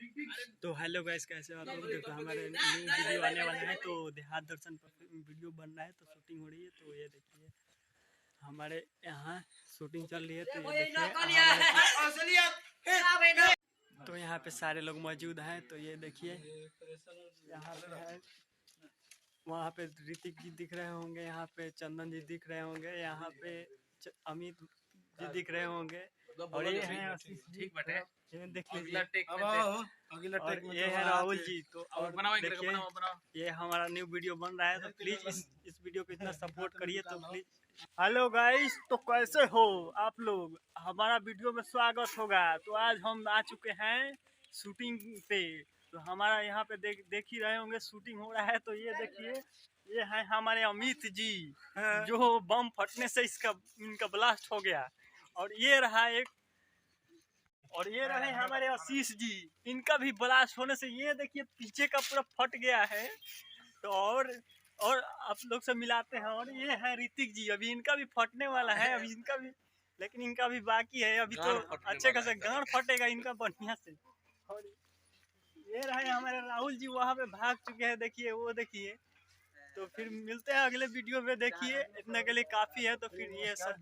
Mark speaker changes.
Speaker 1: तो hello guys, कैसे हो आप लोग? देखो हमारे न्यू वीडियो आने वाला है, तो देहात दर्शन पर वीडियो बन रहा है, तो शूटिंग हो रही है। तो ये देखिए हमारे यहाँ शूटिंग चल रही है। तो ये देखिए तो यहाँ पे सारे लोग मौजूद हैं। तो ये देखिए यहाँ पे है, वहाँ पे ऋतिक जी दिख रहे होंगे, यहाँ पे चंदन जी दिख रहे होंगे, यहाँ पे अमित जी दिख रहे होंगे, और ये है आशीष जी, ये देख लीजिए, और ये है राहुल जी। तो और देखिए ये हमारा न्यू वीडियो बन रहा है, तो प्लीज इस वीडियो को इतना सपोर्ट करिए। तो प्लीज हेलो गाइस, तो कैसे हो आप लोग? हमारा वीडियो में स्वागत होगा। तो आज हम आ चुके हैं शूटिंग पे। तो हमारा यहाँ पे देख ही रहे होंगे शूटिंग हो रहा है। तो ये देखिए ये है हमारे अमित जी, जो बम फटने से इनका ब्लास्ट हो गया। और ये रहा एक, और ये रहे हमारे आशीष जी, इनका भी ब्लास्ट होने से ये देखिए पीछे का पूरा फट गया है। तो और आप लोग से मिलाते हैं। और ये है ऋतिक जी, अभी इनका भी फटने वाला है, अभी इनका भी, लेकिन इनका भी बाकी है। अभी तो अच्छे खासा गांड फटेगा इनका बढ़िया से। और ये रहे हमारे राहुल जी, वहाँ पे भाग चुके हैं, देखिए वो देखिए। तो फिर मिलते हैं अगले वीडियो में, देखिए इतने के लिए काफी है। तो फिर ये सब